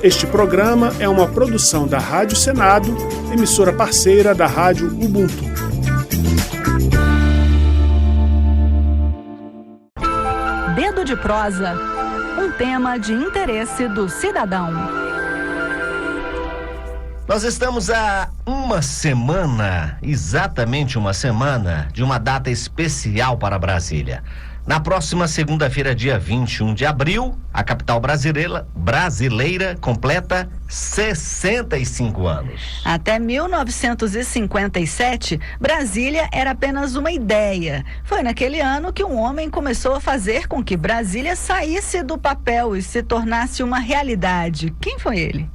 Este programa é uma produção da Rádio Senado, emissora parceira da Rádio Ubuntu. Dedo de prosa, um tema de interesse do cidadão. Nós estamos há uma semana, exatamente uma semana, de uma data especial para Brasília. Na próxima segunda-feira, dia 21 de abril, a capital brasileira completa 65 anos. Até 1957, Brasília era apenas uma ideia. Foi naquele ano que um homem começou a fazer com que Brasília saísse do papel e se tornasse uma realidade. Quem foi ele?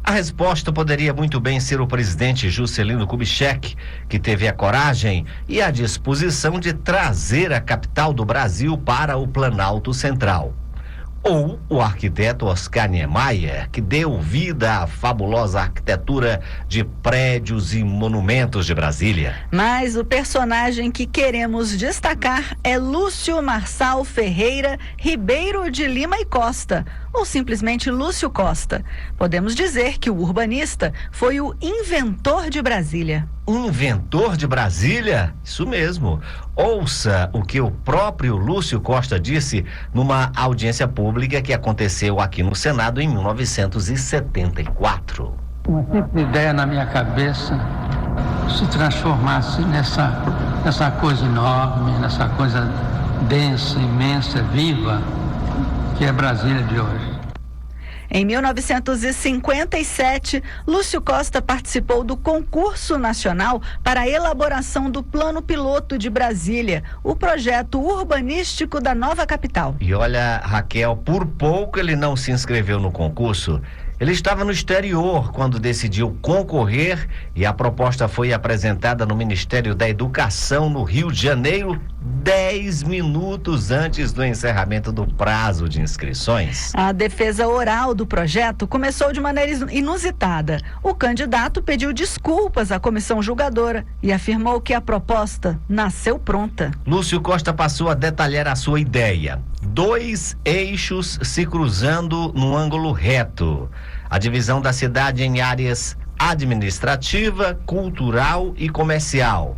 A resposta poderia muito bem ser o presidente Juscelino Kubitschek, que teve a coragem e a disposição de trazer a capital do Brasil para o Planalto Central. Ou o arquiteto Oscar Niemeyer, que deu vida à fabulosa arquitetura de prédios e monumentos de Brasília. Mas o personagem que queremos destacar é Lúcio Marçal Ferreira Ribeiro de Lima e Costa, ou simplesmente Lúcio Costa. Podemos dizer que o urbanista foi o inventor de Brasília. Inventor de Brasília? Isso mesmo. Ouça o que o próprio Lúcio Costa disse numa audiência pública que aconteceu aqui no Senado em 1974. Uma simples ideia na minha cabeça se transformasse nessa coisa enorme, nessa coisa densa, imensa, viva, que é Brasília de hoje. Em 1957, Lúcio Costa participou do concurso nacional para a elaboração do Plano Piloto de Brasília, o projeto urbanístico da nova capital. E olha, Raquel, por pouco ele não se inscreveu no concurso. Ele estava no exterior quando decidiu concorrer e a proposta foi apresentada no Ministério da Educação no Rio de Janeiro 10 minutos antes do encerramento do prazo de inscrições. A defesa oral do projeto começou de maneira inusitada. O candidato pediu desculpas à comissão julgadora e afirmou que a proposta nasceu pronta. Lúcio Costa passou a detalhar a sua ideia. 2 eixos se cruzando num ângulo reto. A divisão da cidade em áreas administrativa, cultural e comercial.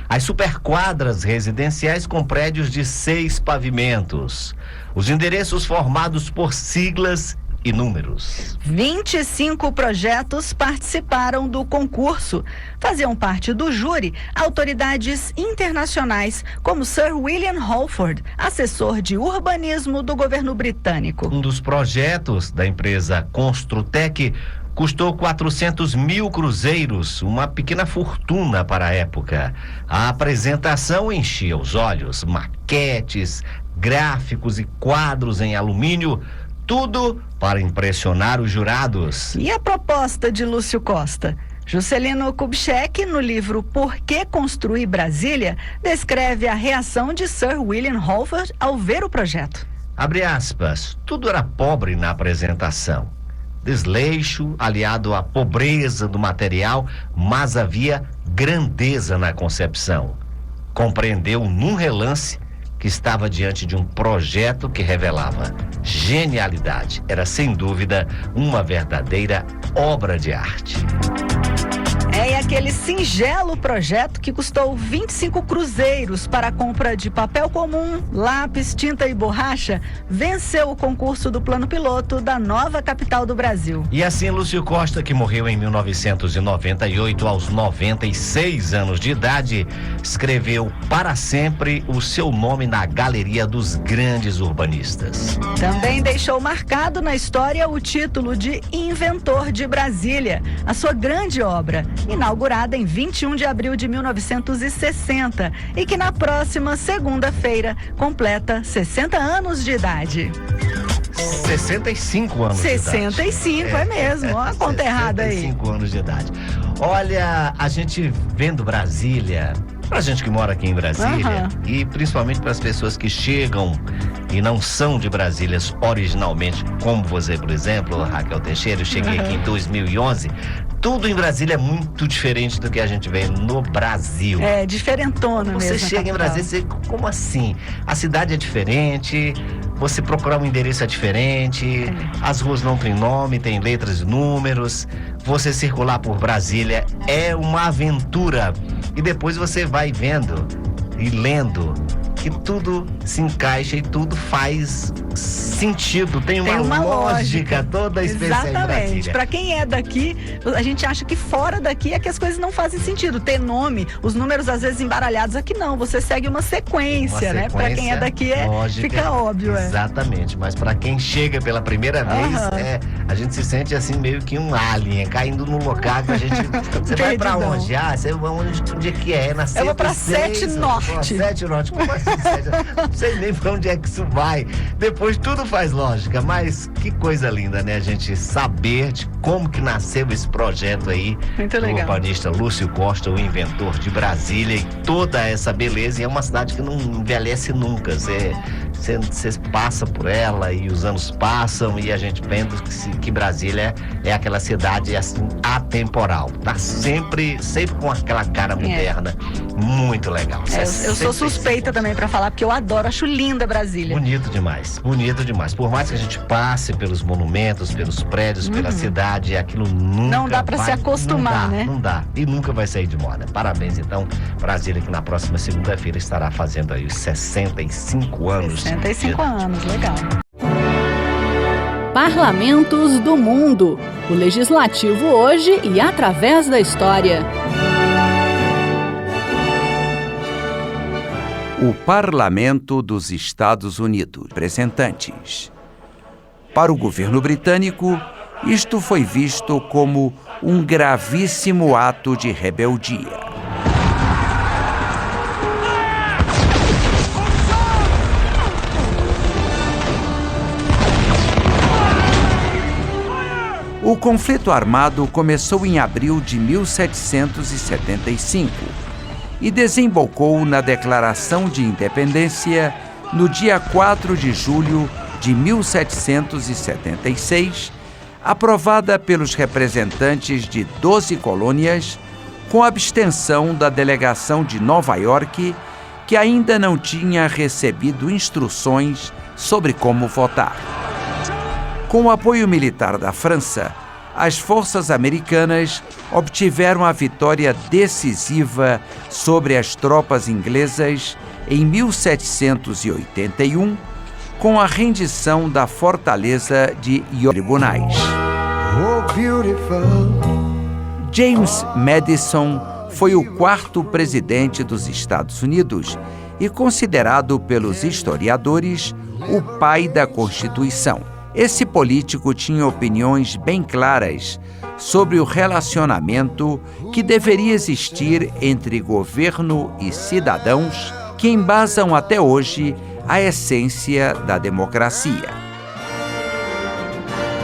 As superquadras residenciais com prédios de 6 pavimentos. Os endereços formados por siglas e números. 25 projetos participaram do concurso. Faziam parte do júri autoridades internacionais, como Sir William Holford, assessor de urbanismo do governo britânico. Um dos projetos da empresa Construtec custou 400 mil cruzeiros, uma pequena fortuna para a época. A apresentação enchia os olhos, maquetes, gráficos e quadros em alumínio, tudo para impressionar os jurados. E a proposta de Lúcio Costa? Juscelino Kubitschek, no livro Por que Construir Brasília, descreve a reação de Sir William Holford ao ver o projeto. Abre aspas, tudo era pobre na apresentação. Desleixo, aliado à pobreza do material, mas havia grandeza na concepção. Compreendeu num relance que estava diante de um projeto que revelava genialidade. Era, sem dúvida, uma verdadeira obra de arte. É aquele singelo projeto que custou 25 cruzeiros para a compra de papel comum, lápis, tinta e borracha, venceu o concurso do Plano Piloto da nova capital do Brasil. E assim, Lúcio Costa, que morreu em 1998 aos 96 anos de idade, escreveu para sempre o seu nome na galeria dos grandes urbanistas. Também deixou marcado na história o título de Inventor de Brasília, a sua grande obra, inaugurada em 21 de abril de 1960 e que na próxima segunda-feira completa 60 anos de idade. 65 anos 65, de idade. é mesmo, olha a conta errada aí. 65 anos de idade. Olha, a gente vendo Brasília, pra gente que mora aqui em Brasília, e principalmente para as pessoas que chegam e não são de Brasília originalmente, como você, por exemplo, Raquel Teixeira, eu cheguei aqui em 2011, tudo em Brasília é muito diferente do que a gente vê no Brasil. É, diferentona mesmo. Você chega em Brasília, você, como assim? A cidade é diferente, você procurar um endereço é diferente, as ruas não têm nome, tem letras e números. Você circular por Brasília é uma aventura. E depois você vai vendo e lendo que tudo se encaixa e tudo faz sentido, tem uma lógica toda especial em Brasília. Exatamente. Para quem é daqui, a gente acha que fora daqui é que as coisas não fazem sentido. Ter nome, os números às vezes embaralhados, aqui não, você segue uma sequência, né? Para quem é daqui lógica, fica óbvio. Exatamente, mas para quem chega pela primeira vez, a gente se sente assim meio que um alien, caindo no local que a gente... Você vai para onde? Você vai onde é que é? Eu vou para 7 Norte. 7 Norte, como assim? Não sei nem pra onde é que isso vai. Depois tudo faz lógica, mas que coisa linda, né? A gente saber de como que nasceu esse projeto aí. Muito legal. Do urbanista Lúcio Costa, o inventor de Brasília, e toda essa beleza. E é uma cidade que não envelhece nunca. Você passa por ela e os anos passam e a gente pensa que Brasília é aquela cidade assim atemporal. Tá sempre com aquela cara moderna. Muito legal. Eu sou suspeita também pra falar, porque eu adoro, acho linda Brasília. Bonito demais, bonito demais. Por mais que a gente passe pelos monumentos, pelos prédios, pela cidade, aquilo nunca não dá pra se acostumar, né? Não dá, e nunca vai sair de moda. Parabéns, então, Brasília, que na próxima segunda-feira estará fazendo aí os 65 anos. 65 anos, legal. Parlamentos do Mundo. O Legislativo hoje e através da história. O Parlamento dos Estados Unidos. Representantes. Para o governo britânico, isto foi visto como um gravíssimo ato de rebeldia. O conflito armado começou em abril de 1775 e desembocou na Declaração de Independência no dia 4 de julho de 1776, aprovada pelos representantes de 12 colônias, com abstenção da delegação de Nova York, que ainda não tinha recebido instruções sobre como votar. Com o apoio militar da França, as forças americanas obtiveram a vitória decisiva sobre as tropas inglesas em 1781, com a rendição da fortaleza de Tribunais. James Madison foi o 4º presidente dos Estados Unidos e considerado pelos historiadores o pai da Constituição. Esse político tinha opiniões bem claras sobre o relacionamento que deveria existir entre governo e cidadãos, que embasam até hoje a essência da democracia.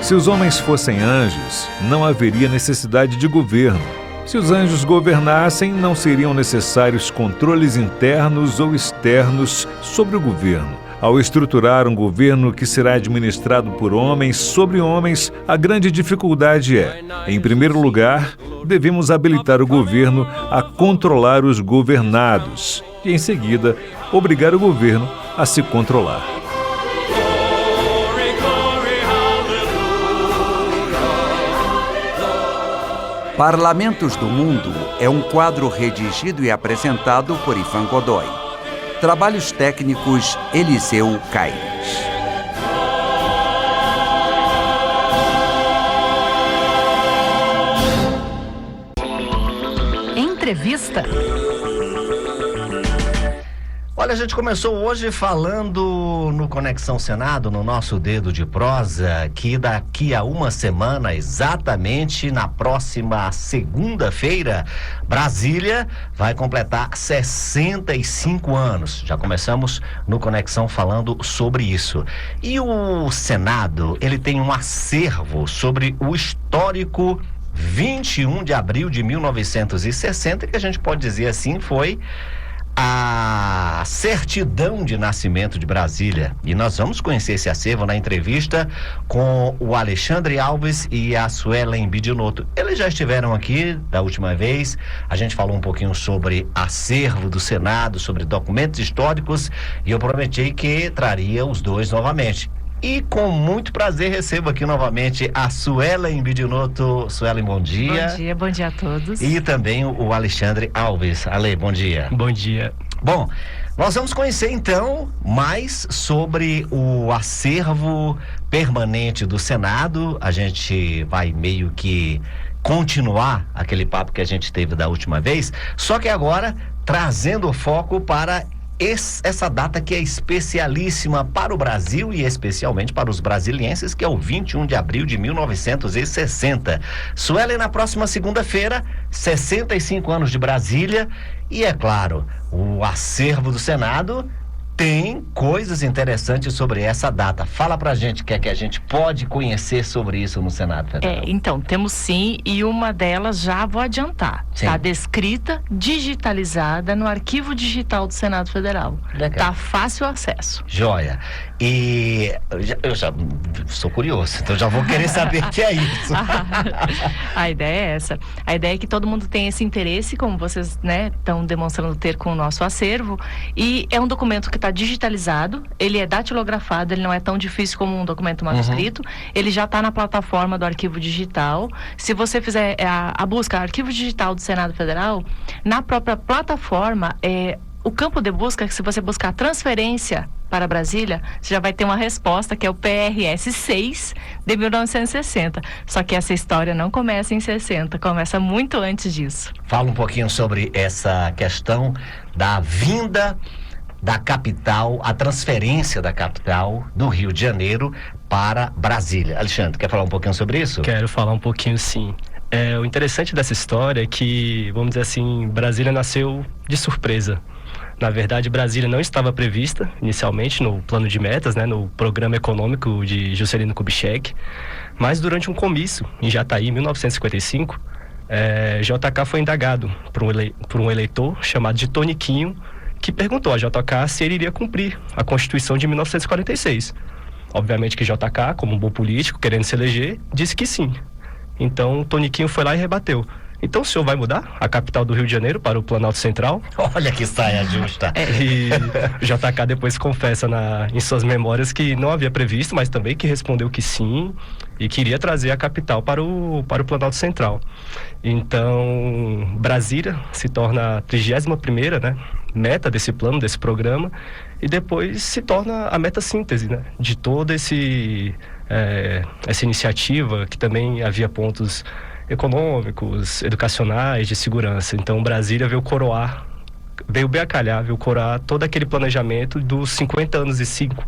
Se os homens fossem anjos, não haveria necessidade de governo. Se os anjos governassem, não seriam necessários controles internos ou externos sobre o governo. Ao estruturar um governo que será administrado por homens sobre homens, a grande dificuldade é, em primeiro lugar, devemos habilitar o governo a controlar os governados e, em seguida, obrigar o governo a se controlar. Parlamentos do Mundo é um quadro redigido e apresentado por Ivan Godoy. Trabalhos técnicos Eliseu Caires. Entrevista. Olha, a gente começou hoje falando no Conexão Senado, no nosso Dedo de Prosa, que daqui a uma semana, exatamente na próxima segunda-feira, Brasília vai completar 65 anos. Já começamos no Conexão falando sobre isso. E o Senado, ele tem um acervo sobre o histórico 21 de abril de 1960, que a gente pode dizer assim, foi a certidão de nascimento de Brasília. E nós vamos conhecer esse acervo na entrevista com o Alexandre Alves e a Suelen Bidinotto. Eles já estiveram aqui da última vez, a gente falou um pouquinho sobre acervo do Senado, sobre documentos históricos, e eu prometi que traria os dois novamente. E com muito prazer recebo aqui novamente a Suelen Bidinotto. Suelen, bom dia. Bom dia a todos. E também o Alexandre Alves. Ale, bom dia. Bom dia. Bom, nós vamos conhecer então mais sobre o acervo permanente do Senado. A gente vai meio que continuar aquele papo que a gente teve da última vez, só que agora trazendo o foco para essa data que é especialíssima para o Brasil e especialmente para os brasilienses, que é o 21 de abril de 1960. Suelen, na próxima segunda-feira, 65 anos de Brasília, e é claro, o acervo do Senado tem coisas interessantes sobre essa data. Fala pra gente o que é que a gente pode conhecer sobre isso no Senado Federal. Então, temos sim, e uma delas já vou adiantar. Está descrita, digitalizada no arquivo digital do Senado Federal. Está fácil acesso. Joia. E eu já sou curioso, então já vou querer saber o que é isso. A ideia é essa. A ideia é que todo mundo tenha esse interesse, como vocês estão demonstrando ter com o nosso acervo. E é um documento que está digitalizado, ele é datilografado, ele não é tão difícil como um documento manuscrito. Ele já está na plataforma do arquivo digital. Se você fizer a busca arquivo digital do Senado Federal, na própria plataforma, o campo de busca, se você buscar transferência para Brasília, você já vai ter uma resposta, que é o PRS 6 de 1960. Só que essa história não começa em 60, começa muito antes disso. Fala um pouquinho sobre essa questão da vinda da capital, a transferência da capital do Rio de Janeiro para Brasília. Alexandre, quer falar um pouquinho sobre isso? Quero falar um pouquinho, sim. O interessante dessa história é que, vamos dizer assim, Brasília nasceu de surpresa. Na verdade, Brasília não estava prevista inicialmente no plano de metas, no programa econômico de Juscelino Kubitschek, mas durante um comício em Jataí, em 1955, JK foi indagado por um eleitor chamado de Toniquinho, que perguntou a JK se ele iria cumprir a Constituição de 1946. Obviamente que JK, como um bom político, querendo se eleger, disse que sim. Então, Toniquinho foi lá e rebateu. Então, o senhor vai mudar a capital do Rio de Janeiro para o Planalto Central? Olha que saia justa! E JK depois confessa em suas memórias que não havia previsto, mas também que respondeu que sim e queria trazer a capital para o Planalto Central. Então, Brasília se torna a 31ª, meta desse plano, desse programa, e depois se torna a meta síntese, de toda essa iniciativa, que também havia pontos econômicos, educacionais, de segurança. Então, Brasília veio bem a calhar, veio coroar todo aquele planejamento dos 50 anos e 5,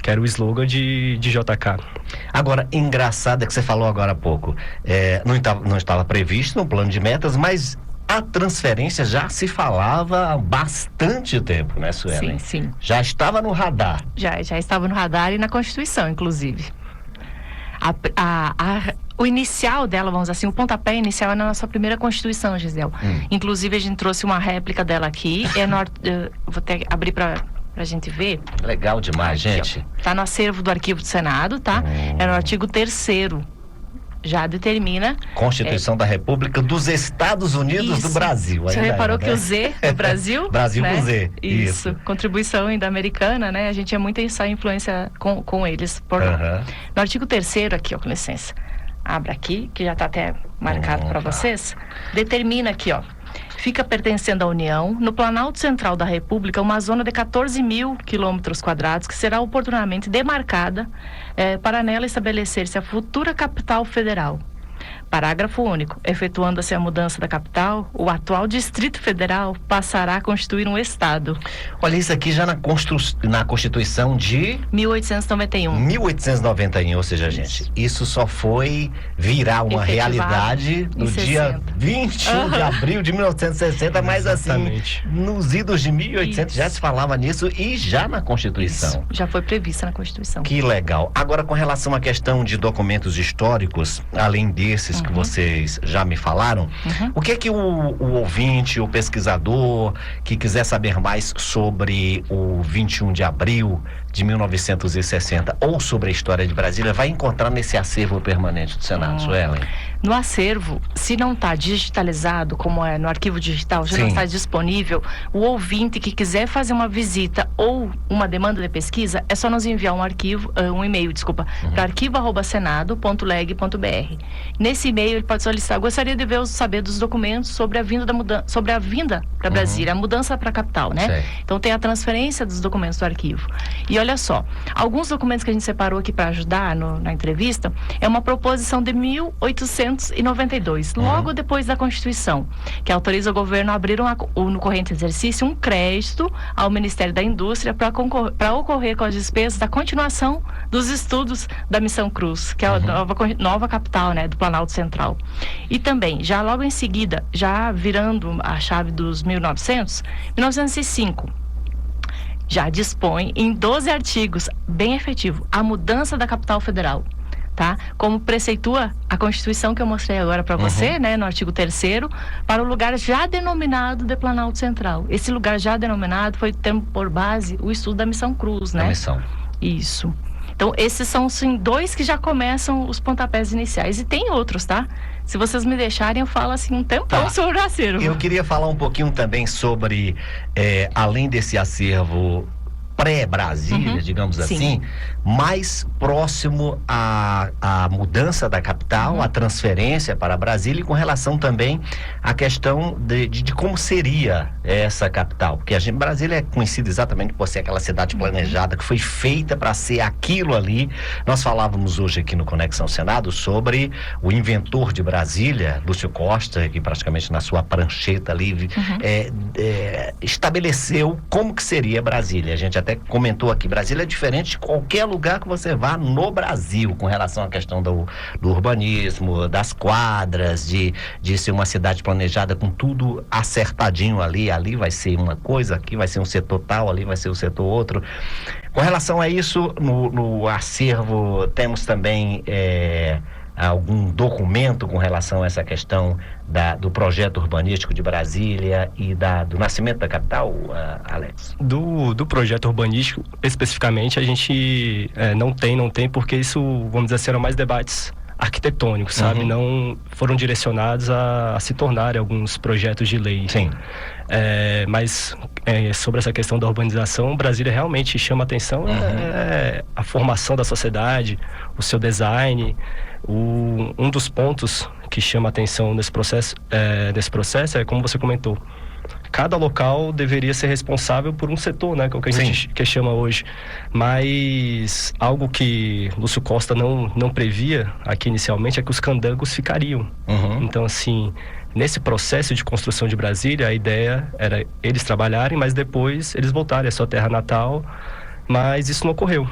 que era o slogan de JK. Agora, engraçado é que você falou agora há pouco, não estava previsto no plano de metas, mas a transferência já se falava há bastante tempo, né, Suelen? Sim. Já estava no radar. Já estava no radar e na Constituição, inclusive. O inicial dela, vamos dizer assim, o pontapé inicial é na nossa primeira Constituição, Gisele. Inclusive, a gente trouxe uma réplica dela aqui. Vou até abrir para a gente ver. Legal demais, aqui, gente. Está no acervo do Arquivo do Senado, tá? É no artigo 3º. Já determina... Constituição da República dos Estados Unidos do Brasil. Você reparou que o Z do Brasil... Brasil com Z. Isso. Contribuição ainda americana, A gente é muito essa influência com eles. No artigo 3º aqui, com licença. Abra aqui, que já está até marcado para vocês. Determina aqui, fica pertencendo à União, no Planalto Central da República, uma zona de 14.000 km², que será oportunamente demarcada para nela estabelecer-se a futura capital federal. Parágrafo único. Efetuando-se a mudança da capital, o atual Distrito Federal passará a constituir um Estado. Olha, isso aqui já na Constituição de... 1891. 1891, ou seja, gente, isso só foi virar uma realidade no dia 21 de abril de 1960, mas assim, nos idos de 1800 já se falava nisso e já na Constituição. Isso, já foi prevista na Constituição. Que legal. Agora, com relação à questão de documentos históricos, além desses isso que vocês já me falaram. O que é que o ouvinte, o pesquisador que quiser saber mais sobre o 21 de abril de 1960 ou sobre a história de Brasília vai encontrar nesse acervo permanente do Senado, Suelen? No acervo, se não está digitalizado, como é no arquivo digital, já não está disponível, o ouvinte que quiser fazer uma visita ou uma demanda de pesquisa, é só nos enviar um e-mail, para arquivo@senado.leg.br. Nesse e-mail ele pode solicitar: gostaria de saber dos documentos sobre a vinda para Brasília, a mudança para a capital, né? Certo. Então tem a transferência dos documentos do arquivo. E olha só, alguns documentos que a gente separou aqui para ajudar na entrevista, é uma proposição de 1892, logo depois da Constituição, que autoriza o governo a abrir no corrente exercício um crédito ao Ministério da Indústria para ocorrer com as despesas da continuação dos estudos da Missão Cruz, que é a nova capital, né, do Planalto Central. E também, já logo em seguida, já virando a chave dos 1905, já dispõe em 12 artigos, bem efetivo, a mudança da capital federal. Tá? Como preceitua a Constituição que eu mostrei agora para você, né, no artigo 3º, para o lugar já denominado de Planalto Central. Esse lugar já denominado foi tendo por base o estudo da Missão Cruz, né? A missão. Isso. Então, esses são, sim, 2 que já começam os pontapés iniciais. E tem outros, tá? Se vocês me deixarem, eu falo assim um tempão sobre o acervo. Eu queria falar um pouquinho também sobre, além desse acervo pré-Brasília, digamos assim, mais próximo à mudança da capital, à transferência para Brasília, e com relação também à questão de como seria essa capital. Porque Brasília é conhecida exatamente por ser aquela cidade planejada, que foi feita para ser aquilo ali. Nós falávamos hoje aqui no Conexão Senado sobre o inventor de Brasília, Lúcio Costa, que praticamente na sua prancheta ali estabeleceu como que seria Brasília. A gente até comentou aqui, Brasília é diferente de qualquer lugar que você vá no Brasil, com relação à questão do urbanismo, das quadras, de ser uma cidade planejada com tudo acertadinho ali vai ser uma coisa, aqui vai ser um setor tal, ali vai ser um setor outro. Com relação a isso, no acervo temos também algum documento com relação a essa questão do projeto urbanístico de Brasília e do nascimento da capital, Alex? Do projeto urbanístico, especificamente, a gente não tem, porque isso, vamos dizer assim, eram mais debates arquitetônicos, sabe? Não foram direcionados a se tornarem alguns projetos de lei. Sim. Mas sobre essa questão da urbanização, Brasília realmente chama atenção a formação da sociedade, o seu design. Um dos pontos que chama atenção nesse processo é, como você comentou, cada local deveria ser responsável por um setor, né, que é o que a gente chama hoje. Mas algo que Lúcio Costa não previa aqui inicialmente é que os candangos ficariam. Então, assim, nesse processo de construção de Brasília, a ideia era eles trabalharem, mas depois eles voltarem à sua terra natal, mas isso não ocorreu.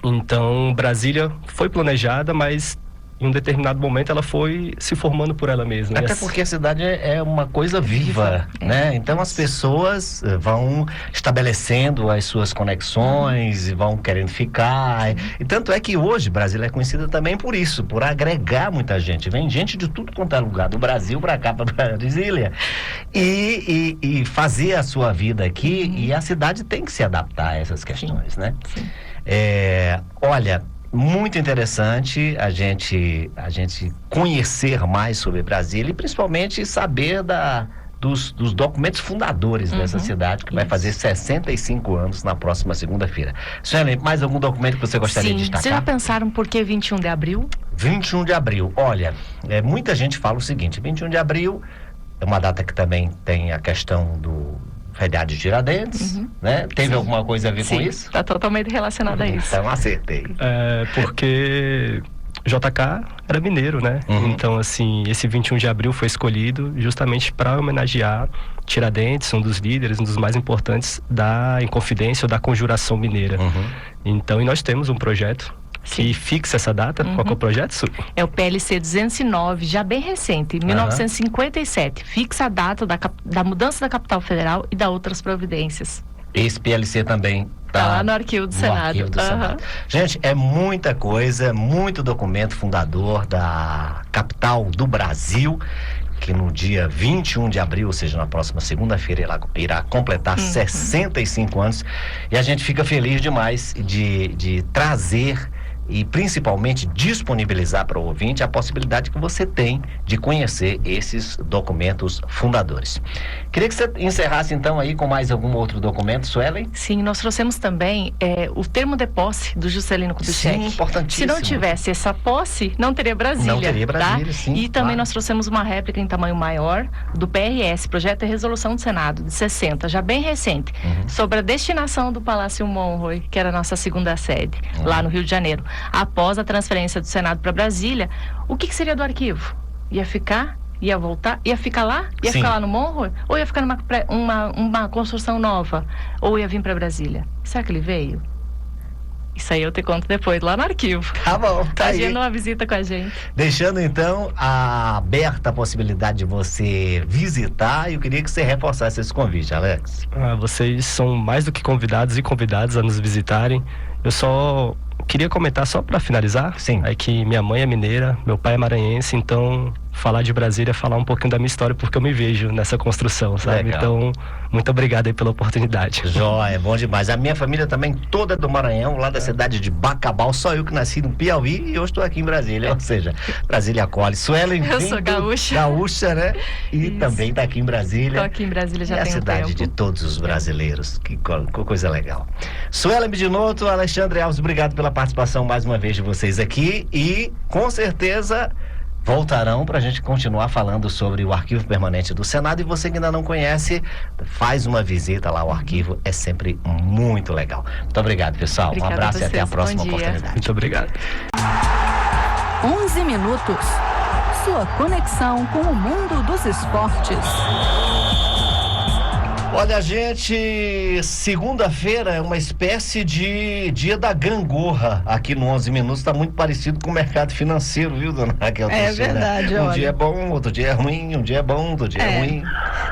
Então, Brasília foi planejada, mas em um determinado momento ela foi se formando por ela mesma. Até porque a cidade é uma coisa viva, né? Então as pessoas vão estabelecendo as suas conexões e vão querendo ficar. E tanto é que hoje Brasília é conhecida também por isso, por agregar muita gente. Vem gente de tudo quanto é lugar, do Brasil para cá, para Brasília. E fazer a sua vida aqui, e a cidade tem que se adaptar a essas questões, né? Sim. Olha, muito interessante a gente conhecer mais sobre Brasília e principalmente saber dos documentos fundadores dessa cidade, que vai fazer 65 anos na próxima segunda-feira. Suelen, mais algum documento que você gostaria de destacar? Vocês já pensaram por que 21 de abril? 21 de abril, olha, muita gente fala o seguinte: 21 de abril é uma data que também tem a questão do feriado de Tiradentes, né? Teve alguma coisa a ver com isso? Está totalmente relacionado a isso. Então acertei. Porque JK era mineiro, né? Então, assim, esse 21 de abril foi escolhido justamente para homenagear Tiradentes, um dos líderes, um dos mais importantes da Inconfidência ou da Conjuração Mineira. Então, e nós temos um projeto que fixa essa data. Qual que é o projeto, Su? É o PLC 209, já bem recente, 1957. Fixa a data da mudança da capital federal e da outras providências. Esse PLC também Tá lá no arquivo do Senado. Arquivo do Senado. Gente, é muita coisa, muito documento fundador da capital do Brasil, que no dia 21 de abril, ou seja, na próxima segunda-feira, irá completar 65 anos. E a gente fica feliz demais de trazer e principalmente disponibilizar para o ouvinte a possibilidade que você tem de conhecer esses documentos fundadores. Queria que você encerrasse então aí com mais algum outro documento, Suelen? Sim, nós trouxemos também o termo de posse do Juscelino Kubitschek. Sim, importantíssimo. Se não tivesse essa posse, não teria Brasília. Não teria Brasília, tá? sim. E também claro. nós trouxemos uma réplica em tamanho maior do PRS, Projeto de Resolução do Senado, de 60, já bem recente, sobre a destinação do Palácio Monroe, que era a nossa segunda sede, lá no Rio de Janeiro. Após a transferência do Senado para Brasília, o que seria do arquivo? Ia ficar? Ia voltar? Ia ficar lá? Ia Sim. ficar lá no Monroe? Ou ia ficar numa construção nova? Ou ia vir para Brasília? Será que ele veio? Isso aí eu te conto depois, lá no arquivo. Tá bom, tá aí. Agenda uma visita com a gente. Deixando então aberta a possibilidade de você visitar, e eu queria que você reforçasse esse convite, Alex. Vocês são mais do que convidados e convidadas a nos visitarem. Eu só queria comentar, só para finalizar, Sim. é que minha mãe é mineira, meu pai é maranhense, então falar de Brasília é falar um pouquinho da minha história, porque eu me vejo nessa construção, sabe? Legal. Então, muito obrigado aí pela oportunidade. Joia, bom demais. A minha família também toda é do Maranhão, lá da cidade de Bacabal, só eu que nasci no Piauí e hoje estou aqui em Brasília, ou seja, Brasília acolhe. Suelen, Eu sou gaúcha. Gaúcha, né? E Isso. também está aqui em Brasília. Estou aqui em Brasília já É a tem um cidade tempo. de todos os brasileiros. Que coisa legal. Suelen Bidinotto, Alexandre Alves, obrigado pela participação mais uma vez de vocês aqui e com certeza voltarão para a gente continuar falando sobre o Arquivo Permanente do Senado. E você que ainda não conhece, faz uma visita lá ao arquivo, é sempre muito legal. Muito obrigado, pessoal. Obrigada Um abraço a e até a vocês. próxima Bom dia. oportunidade. Muito obrigado. 11 minutos. Sua conexão com o mundo dos esportes. Olha, gente, segunda-feira é uma espécie de dia da gangorra aqui no 11 Minutos. Está muito parecido com o mercado financeiro, viu, dona Raquel? É Teixeira? verdade, Um olha. dia é bom, outro dia é ruim, um dia é bom, outro dia é ruim.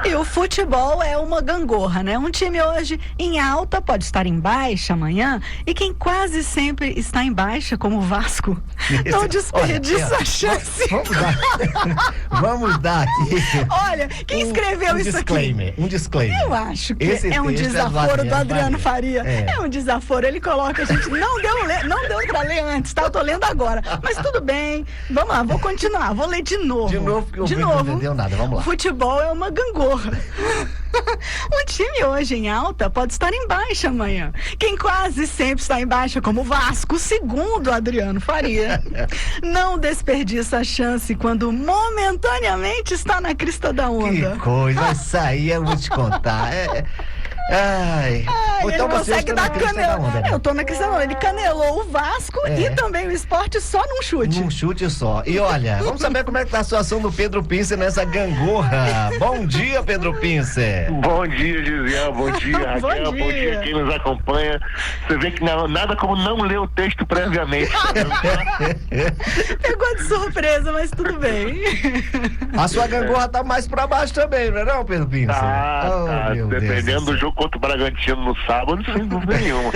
E o futebol é uma gangorra, né? Um time hoje em alta pode estar em baixa amanhã, e quem quase sempre está em baixa, como o Vasco, não desperdiça Olha, a chance. Vamos dar aqui. Olha, quem escreveu isso aqui? Um disclaimer. Eu acho que Esse é um texto é do desaforo do Adriano Adriano Faria. É. É um desaforo. Ele coloca, a gente não deu pra ler antes, tá? Eu tô lendo agora. Mas tudo bem. Vamos lá, vou continuar. Vou ler de novo. De novo, porque o não entendeu nada. Vamos lá. Futebol é uma gangorra. Um time hoje em alta pode estar em baixa amanhã. Quem quase sempre está em baixa, como o Vasco, segundo Adriano Faria, não desperdiça a chance quando momentaneamente está na crista da onda. Que coisa, isso aí eu vou te contar. Ai, Ele então não você consegue está na dar crista da canela. onda, né? Eu tô na crista da onda. Ele canelou o Vasco e também o Esporte só num chute. Um chute só. E olha, vamos saber como é que tá a situação do Pedro Pincer nessa gangorra. Bom dia, Pedro Pincer. Bom dia, Gisele. Bom dia, Raquel. Bom dia quem nos acompanha. Você vê que nada como não ler o texto previamente. Pegou de surpresa, mas tudo bem. A sua gangorra tá mais pra baixo também, não é não, Pedro Pincer? Tá. Meu Deus Dependendo do do jogo contra o Bragantino no sábado, sem dúvida nenhuma.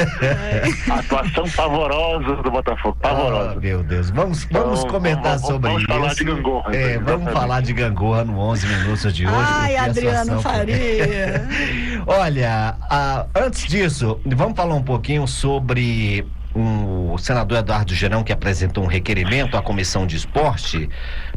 A atuação pavorosa do Botafogo. Pavorosa. Meu Deus. Vamos comentar sobre vamos isso. Falar de gangorra. Vamos falar de gangorra no 11 Minutos de hoje. Ai, porque a Adriano situação- Faria. Olha, antes disso, vamos falar um pouquinho sobre o senador Eduardo Girão, que apresentou um requerimento à Comissão de Esporte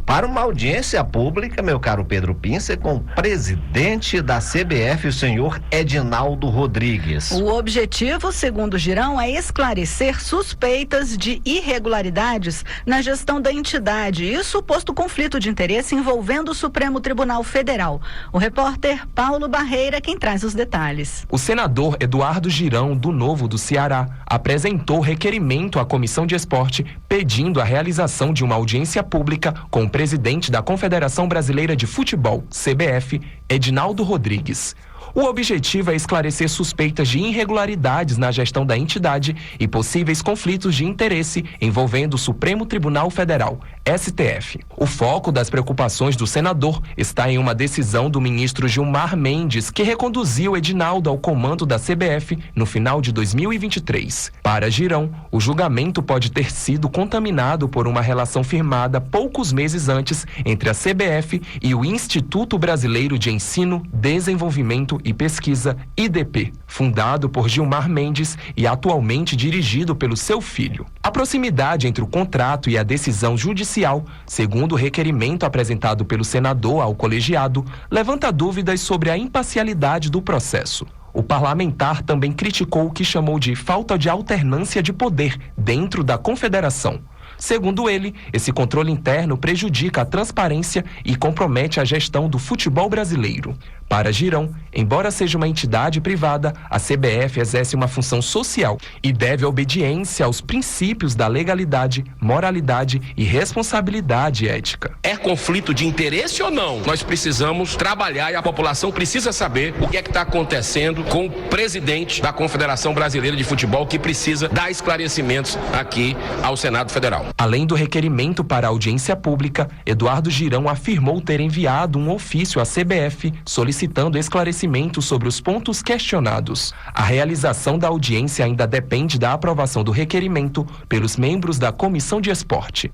para uma audiência pública, meu caro Pedro Pincer, com o presidente da CBF, o senhor Edinaldo Rodrigues. O objetivo, segundo Girão, é esclarecer suspeitas de irregularidades na gestão da entidade e suposto conflito de interesse envolvendo o Supremo Tribunal Federal. O repórter Paulo Barreira quem traz os detalhes. O senador Eduardo Girão, do Novo do Ceará, apresentou requerimento à Comissão de Esporte pedindo a realização de uma audiência pública com o presidente da Confederação Brasileira de Futebol, CBF, Edinaldo Rodrigues. O objetivo é esclarecer suspeitas de irregularidades na gestão da entidade e possíveis conflitos de interesse envolvendo o Supremo Tribunal Federal, STF. O foco das preocupações do senador está em uma decisão do ministro Gilmar Mendes, que reconduziu Edinaldo ao comando da CBF no final de 2023. Para Girão, o julgamento pode ter sido contaminado por uma relação firmada poucos meses antes entre a CBF e o Instituto Brasileiro de Ensino, Desenvolvimento e Pesquisa, IDP, fundado por Gilmar Mendes e atualmente dirigido pelo seu filho. A proximidade entre o contrato e a decisão judicial, segundo o requerimento apresentado pelo senador ao colegiado, levanta dúvidas sobre a imparcialidade do processo. O parlamentar também criticou o que chamou de falta de alternância de poder dentro da confederação. Segundo ele, esse controle interno prejudica a transparência e compromete a gestão do futebol brasileiro. Para Girão, embora seja uma entidade privada, a CBF exerce uma função social e deve obediência aos princípios da legalidade, moralidade e responsabilidade ética. É conflito de interesse ou não? Nós precisamos trabalhar e a população precisa saber o que é que está acontecendo com o presidente da Confederação Brasileira de Futebol, que precisa dar esclarecimentos aqui ao Senado Federal. Além do requerimento para audiência pública, Eduardo Girão afirmou ter enviado um ofício à CBF solicitando esclarecimentos sobre os pontos questionados. A realização da audiência ainda depende da aprovação do requerimento pelos membros da Comissão de Esporte.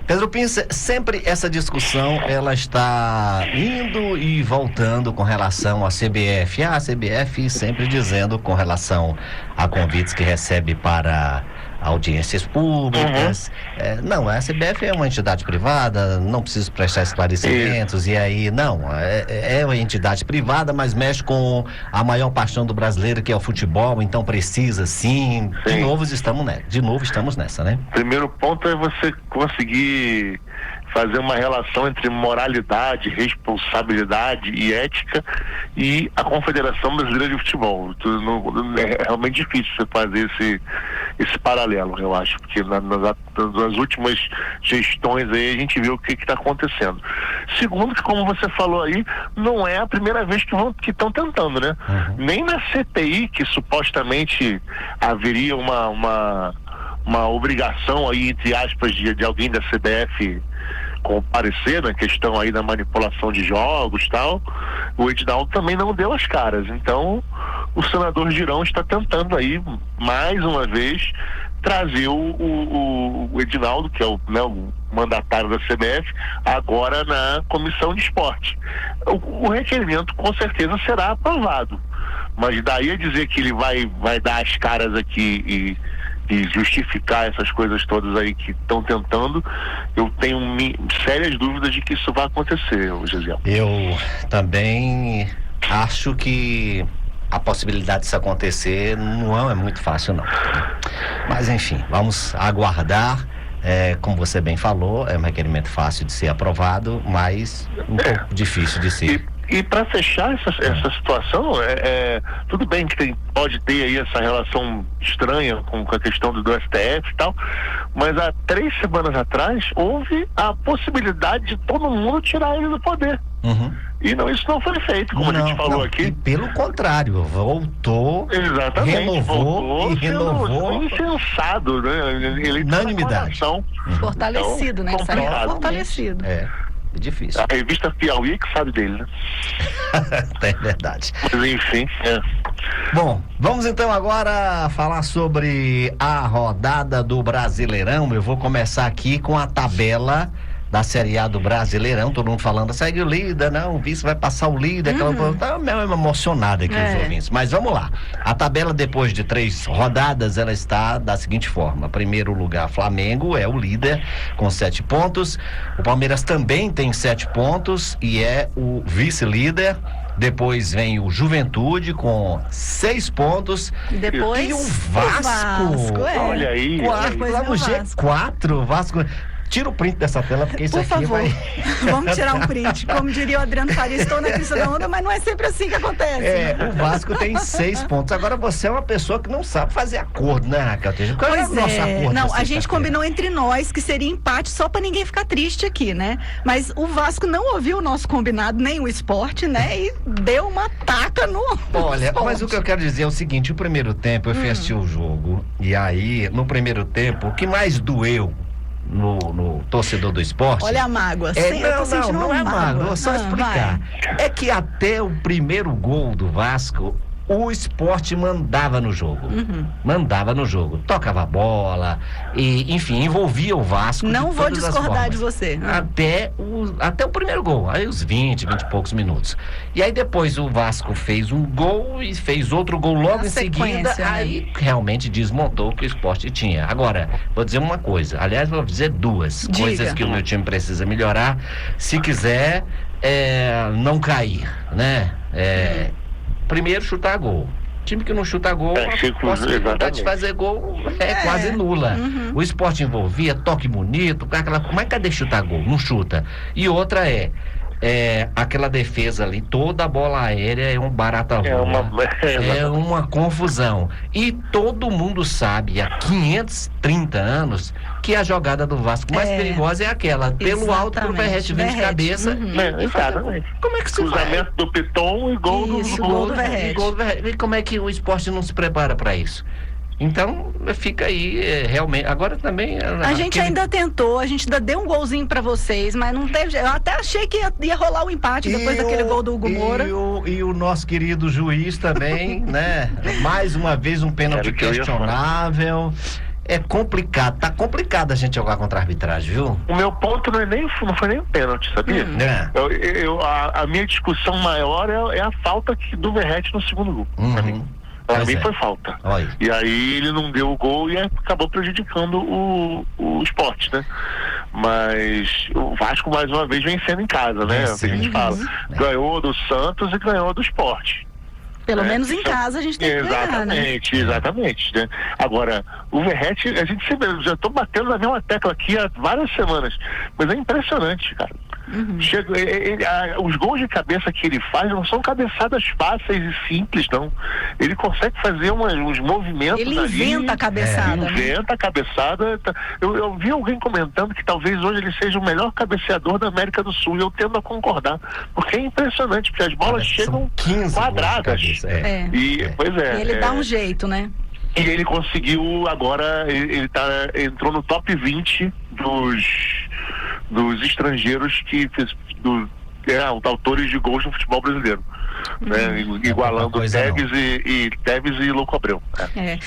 Pedro Pince, sempre essa discussão ela está indo e voltando com relação à CBF. A CBF sempre dizendo com relação a convites que recebe para audiências públicas. Não, a CBF é uma entidade privada, não precisa prestar esclarecimentos. E aí, não, é uma entidade privada, mas mexe com a maior paixão do brasileiro, que é o futebol, então precisa sim. De novo estamos nessa, né? Primeiro ponto é você conseguir fazer uma relação entre moralidade, responsabilidade e ética e a Confederação Brasileira de Futebol. É realmente difícil você fazer esse paralelo, eu acho, porque nas últimas gestões aí a gente viu o que está acontecendo. Segundo, que como você falou aí, não é a primeira vez que estão tentando, né? Nem na CPI, que supostamente haveria uma obrigação aí, entre aspas, de alguém da CBF comparecer na questão aí da manipulação de jogos e tal, o Edinaldo também não deu as caras. Então, o senador Girão está tentando aí, mais uma vez, trazer o Edinaldo, que é o mandatário da CBF, agora na Comissão de Esporte. O requerimento com certeza será aprovado, mas daí a dizer que ele vai dar as caras aqui e justificar essas coisas todas aí que estão tentando, eu tenho sérias dúvidas de que isso vai acontecer, Gisele. Eu também acho que a possibilidade disso acontecer não é muito fácil, não. Mas enfim, vamos aguardar. Como você bem falou, é um requerimento fácil de ser aprovado, mas um pouco difícil de ser. E para fechar essa situação, tudo bem que pode ter aí essa relação estranha com a questão do STF e tal, mas há 3 semanas atrás houve a possibilidade de todo mundo tirar ele do poder. E isso não foi feito, como a gente falou aqui. E pelo contrário, voltou. Exatamente, renovou. Insensado, né? Unanimidade. Fortalecido, né? Fortalecido. É difícil. A revista Piauí que sabe dele, né? É verdade. Mas enfim, Bom, vamos então agora falar sobre a rodada do Brasileirão. Eu vou começar aqui com a tabela da Série A do Brasileirão, todo mundo falando, segue o líder, não, o vice vai passar o líder, aquela coisa, tá mesmo emocionado aqui os ouvintes, mas vamos lá, a tabela depois de 3 rodadas, ela está da seguinte forma: primeiro lugar, Flamengo é o líder com 7 pontos, o Palmeiras também tem 7 pontos e é o vice-líder. Depois vem o Juventude com 6 pontos. Depois e o Vasco. Olha aí. Lá no G4, o Vasco. Tira o print dessa tela, porque isso aqui vai... Vamos tirar um print. Como diria o Adriano Faria, estou na crista da onda, mas não é sempre assim que acontece. O Vasco tem 6 pontos. Agora você é uma pessoa que não sabe fazer acordo, né, Raquel? Qual é o nosso acordo? Não, a gente combinou entre nós que seria empate só para ninguém ficar triste aqui, né? Mas o Vasco não ouviu o nosso combinado, nem o Sport, né? E deu uma taca no Olha, Sport. Mas o que eu quero dizer é o seguinte: o primeiro tempo eu fui assistir o jogo, e aí, no primeiro tempo, o que mais doeu no torcedor do esporte. Olha a mágoa. Não é mágoa, vou só explicar. É que até o primeiro gol do Vasco, o Sport mandava no jogo. Mandava no jogo. Tocava a bola, e, enfim, envolvia o Vasco. Não vou discordar de você. Até o primeiro gol, aí os 20 e poucos minutos. E aí depois o Vasco fez um gol e fez outro gol logo em seguida, aí realmente desmontou o que o Sport tinha. Agora, vou dizer uma coisa, aliás, vou dizer duas coisas que o meu time precisa melhorar, se quiser não cair, né? Primeiro, chutar gol. Time que não chuta gol, a possibilidade de fazer gol é quase nula. O Sport envolvia, toque bonito, mas cadê chutar gol? Não chuta. E outra aquela defesa ali, toda a bola aérea é um barata voa. É uma confusão. E todo mundo sabe, há 530 anos, que a jogada do Vasco mais perigosa é aquela, pelo alto pro Verratti vem de cabeça. Exatamente. Como é que se cruzamento do Piton e gol do Verratti. E como é que o Sport não se prepara para isso? Então, fica aí, realmente. Agora também... A gente ainda tentou, a gente ainda deu um golzinho pra vocês, mas não teve... Eu até achei que ia rolar o empate depois daquele gol do Hugo Moura. E o nosso querido juiz também, né? Mais uma vez um pênalti questionável. É complicado, tá complicado a gente jogar contra a arbitragem, viu? O meu ponto não foi nem um pênalti, sabia? A minha discussão maior é a falta do Verratti no segundo gol, pra mim. Pra mim foi falta. E aí ele não deu o gol e acabou prejudicando o Sport, né? Mas o Vasco mais uma vez vencendo em casa, né? É o que a gente fala. Ganhou do Santos e ganhou do Sport. Pelo menos em casa a gente tem que ganhar, né? Exatamente, né? Agora, o Verratti, a gente sempre, já tô batendo na mesma tecla aqui há várias semanas, mas é impressionante, cara. Os gols de cabeça que ele faz não são cabeçadas fáceis e simples, não. Ele consegue fazer uns movimentos ali. Ele inventa a cabeçada. Inventa a cabeçada. Eu vi alguém comentando que talvez hoje ele seja o melhor cabeceador da América do Sul, e eu tendo a concordar, porque é impressionante, porque as bolas chegam quadradas. E ele dá um jeito, né? E ele conseguiu agora, entrou no top 20 dos estrangeiros autores de gols no futebol brasileiro, né? Igualando Tevez e Louco Abreu.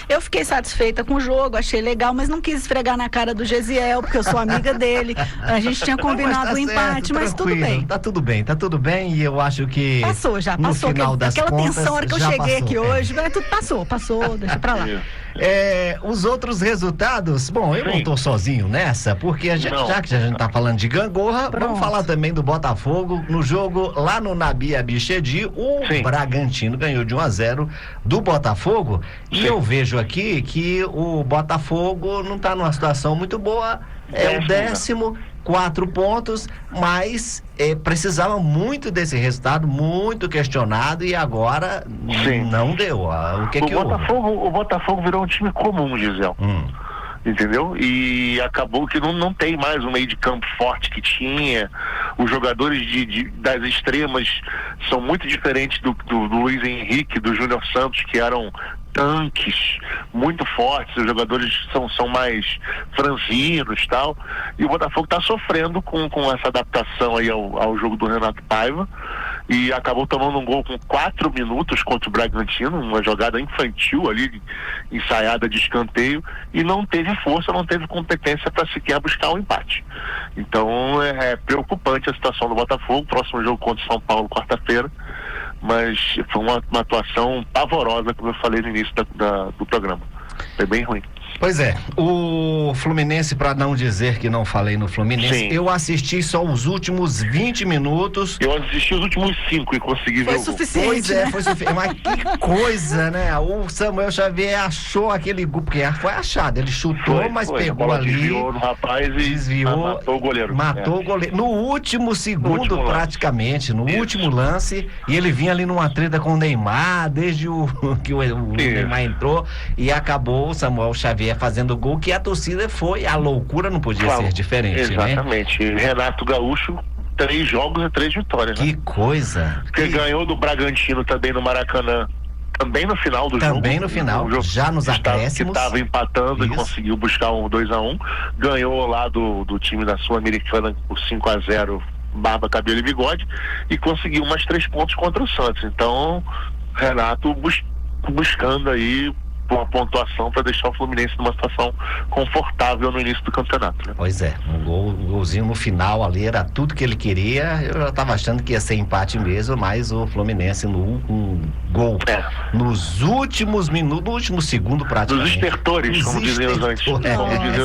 Eu fiquei satisfeita com o jogo, achei legal, mas não quis esfregar na cara do Gesiel, porque eu sou amiga dele. A gente tinha combinado o empate, mas tudo bem. Tá tudo bem, e eu acho que passou. Final das aquela contas, tensão, a hora que eu cheguei aqui hoje, mas tudo passou, deixa pra lá. Os outros resultados, bom, eu não tô sozinho nessa, porque já que a gente tá falando de gangorra, vamos falar também do Botafogo. No jogo lá no Nabi Abichedi, o Bragantino ganhou de 1-0 do Botafogo. E eu vejo aqui que o Botafogo não tá numa situação muito boa, é o 10º, 4 pontos, mas precisava muito desse resultado, muito questionado, e agora não deu. O Botafogo virou um time comum, Gisele. Entendeu? E acabou que não tem mais um meio de campo forte que tinha. Os jogadores das extremas são muito diferentes do Luiz Henrique, do Júnior Santos, que eram tanques muito fortes. Os jogadores são mais franzinos e tal. E o Botafogo está sofrendo com essa adaptação aí ao jogo do Renato Paiva. E acabou tomando um gol com 4 minutos contra o Bragantino, uma jogada infantil ali, ensaiada de escanteio, e não teve força, não teve competência para sequer buscar um empate. Então é preocupante a situação do Botafogo. Próximo jogo contra o São Paulo, quarta-feira, mas foi uma atuação pavorosa, como eu falei no início do programa. Foi bem ruim. Pois é, o Fluminense, para não dizer que não falei no Fluminense, eu assisti só os últimos 20 minutos. Eu assisti os últimos 5 e consegui ver o gol. Pois é, foi suficiente. Mas que coisa, né? O Samuel Xavier achou aquele gol, porque foi achado. Ele chutou, mas pegou ali. Desviou no rapaz e desviou, matou o goleiro. Matou o goleiro. No último segundo, praticamente, no último lance, e ele vinha ali numa treta com o Neymar, desde que o Neymar entrou, e acabou o Samuel Xavier fazendo gol, que a torcida foi, a loucura não podia ser diferente, exatamente, né? Renato Gaúcho, 3 jogos e 3 vitórias. Que coisa! Porque ganhou do Bragantino também no Maracanã também no final do jogo. Também no final, já nos acréscimos. Que estava empatando. Isso. E conseguiu buscar um 2-1. Ganhou lá do time da Sul-Americana por 5-0, barba, cabelo e bigode. E conseguiu mais 3 pontos contra o Santos. Então, Renato buscando aí uma pontuação para deixar o Fluminense numa situação confortável no início do campeonato, né? Pois é, um golzinho no final ali era tudo que ele queria. Eu já estava achando que ia ser empate mesmo, mas o Fluminense um gol nos últimos minutos, no último segundo praticamente. Dos estertores, como diziam os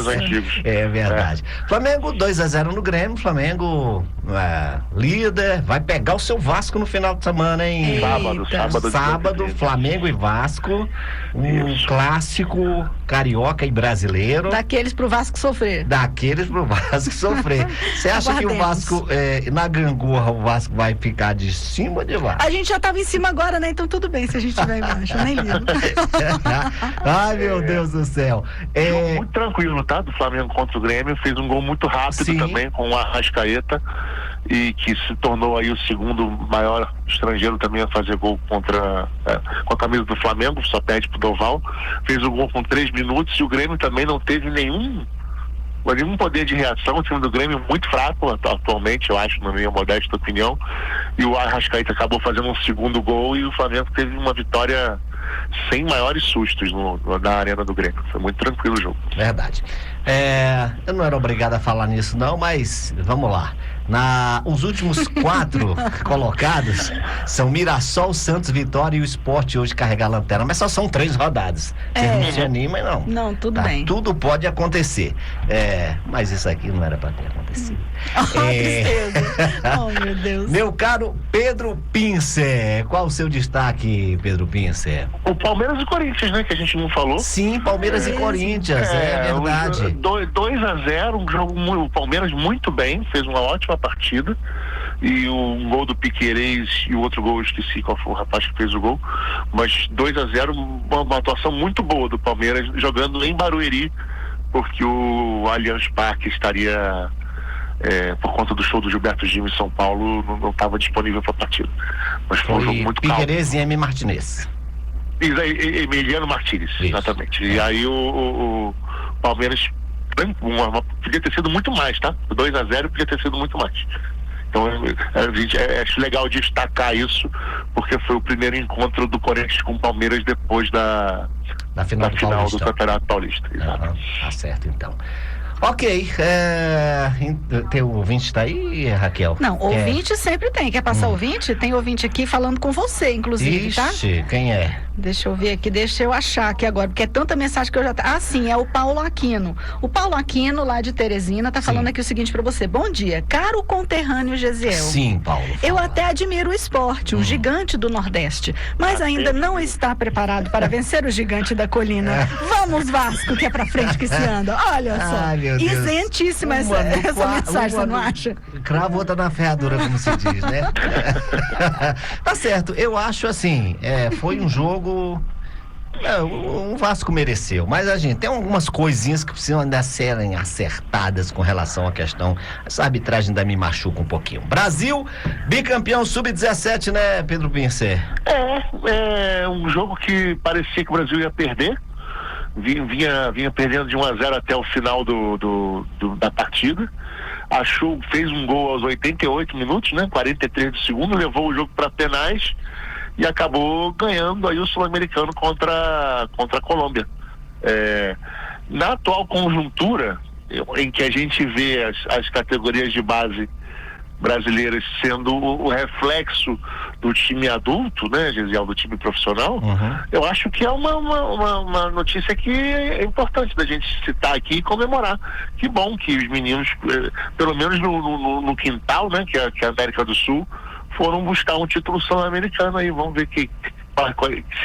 antigos. É verdade. Flamengo 2-0 no Grêmio, Flamengo líder, vai pegar o seu Vasco no final de semana, hein? Sábado, Flamengo e Vasco, clássico carioca e brasileiro. Daqueles pro Vasco sofrer. Você acha que o Vasco, na gangorra, o Vasco vai ficar de cima ou de baixo? A gente já tava em cima agora, né? Então tudo bem se a gente estiver embaixo, eu nem ligo. Ai, meu Deus do céu. Jogo muito tranquilo, tá? Do Flamengo contra o Grêmio. Fez um gol muito rápido também, com o Arrascaeta, e que se tornou aí o segundo maior estrangeiro também a fazer gol com a camisa do Flamengo, só perde pro Doval. Fez o gol com 3 minutos e o Grêmio também não teve nenhum poder de reação. O time do Grêmio muito fraco atualmente, eu acho, na minha modesta opinião, e o Arrascaeta acabou fazendo um segundo gol e o Flamengo teve uma vitória sem maiores sustos na arena do Grêmio. Foi muito tranquilo o jogo. Verdade. Eu não era obrigado a falar nisso não, mas vamos lá. Os últimos 4 colocados são Mirassol, Santos, Vitória e o Sport hoje carregar a lanterna, mas só são 3 rodadas. Você não se anima, não. Não, tudo bem. Tudo pode acontecer. Mas isso aqui não era para ter acontecido. Tristeza. Oh, meu Deus. Meu caro Pedro Pincer, qual o seu destaque, Pedro Pincer? O Palmeiras e Corinthians, né, que a gente não falou. Sim, Palmeiras e Corinthians, é verdade. 2-0, um jogo, o Palmeiras muito bem, fez uma ótima partida, e um gol do Piquerez e o outro gol, eu esqueci qual foi o rapaz que fez o gol, mas 2-0, uma atuação muito boa do Palmeiras, jogando em Barueri, porque o Allianz Parque estaria, por conta do show do Gilberto Gil em São Paulo, não estava disponível para a partida, mas foi um jogo muito calmo. Piquerez e M. Martinez. Emiliano Martínez, exatamente. E aí o Palmeiras podia ter sido muito mais, tá? 2-0 podia ter sido muito mais. Então acho legal destacar isso, porque foi o primeiro encontro do Corinthians com o Palmeiras depois da final do Campeonato Paulista. Tá certo, então. Ok, tem o ouvinte tá aí, Raquel? Não, ouvinte sempre tem. Quer passar ouvinte? Tem ouvinte aqui falando com você, inclusive, tá? Quem é? Deixa eu ver aqui, deixa eu achar aqui agora, porque é tanta mensagem que eu já... sim, é o Paulo Aquino. O Paulo Aquino, lá de Teresina, tá falando aqui o seguinte pra você. Bom dia, caro conterrâneo Gesiel. Sim, Paulo. Eu até admiro o Sport, um gigante do Nordeste, mas ainda não está preparado para vencer o gigante da colina. Vamos, Vasco, que é pra frente que se anda. Olha só. Isentíssima essa mensagem, você não acha? Cravo outra na ferradura, como se diz, né? Tá certo, eu acho assim, foi um jogo, o Vasco mereceu, mas a gente tem algumas coisinhas que precisam ainda serem acertadas com relação à questão. Essa arbitragem ainda me machuca um pouquinho. Brasil, bicampeão sub-17, né, Pedro Pincer? É um jogo que parecia que o Brasil ia perder. Vinha perdendo de 1-0 até o final da partida. Fez um gol aos 88 minutos, né? 43 do segundo, levou o jogo para penais e acabou ganhando aí o Sul-Americano contra a Colômbia. Na atual conjuntura, em que a gente vê as categorias de base brasileiras sendo o reflexo do time adulto, né, Gesiel, do time profissional, eu acho que é uma notícia que é importante da gente citar aqui e comemorar. Que bom que os meninos, pelo menos no quintal, né, que é a América do Sul, foram buscar um título sul-americano aí. Vamos ver se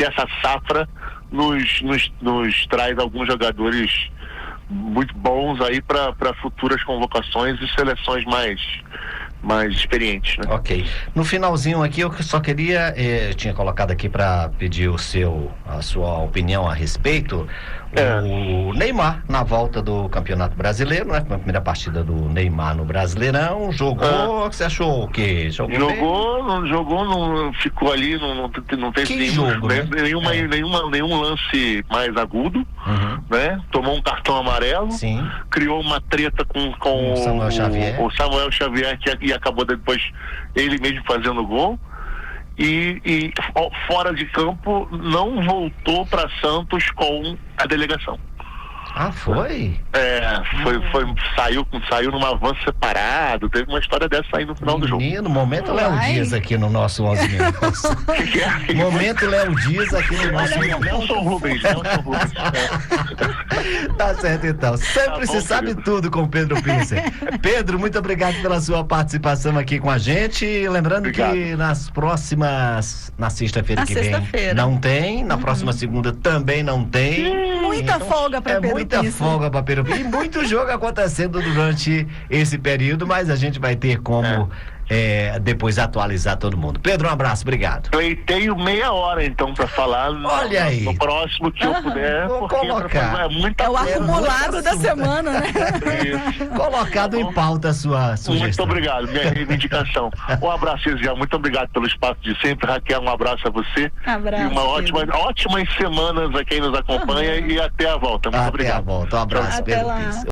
essa safra nos traz alguns jogadores muito bons aí para futuras convocações e seleções mais experientes, né? Ok. No finalzinho aqui, eu só queria, eu tinha colocado aqui para pedir a sua opinião a respeito. O Neymar, na volta do Campeonato Brasileiro, né? A primeira partida do Neymar no Brasileirão, jogou, o que você achou o quê? Jogou, não ficou ali, não fez nenhum lance mais agudo, né? Tomou um cartão amarelo, criou uma treta com o Samuel Xavier, que acabou depois ele mesmo fazendo gol. E fora de campo não voltou para Santos com a delegação. Ah, foi? Saiu numa van separado, teve uma história dessa aí no final do jogo. Momento Léo Dias aqui no nosso 11 minutos. Momento Léo Dias aqui no nosso Nelson Rubens. Tá certo então. Sempre se sabe tudo com o Pedro Pincer. Pedro, muito obrigado pela sua participação aqui com a gente. Lembrando que nas próximas, na sexta-feira que vem não tem, na próxima segunda também não tem. Muita folga para Pedro. Muita folga para Pedro Pincer. E muito jogo acontecendo durante esse período, mas a gente vai ter como depois atualizar todo mundo. Pedro, um abraço, obrigado. Pleiteio meia hora então para falar. Olha aí. No próximo que eu puder. Vou colocar. É o acumulado da semana, né? Isso. Colocado em pauta a sua sugestão. Muito obrigado, minha reivindicação. Um abraço, Isia. Muito obrigado pelo espaço de sempre. Raquel, um abraço a você. Abraço. E uma ótimas semanas a quem nos acompanha e até a volta. Muito obrigado. Até a volta. Um abraço, até Pedro lá. Pincer.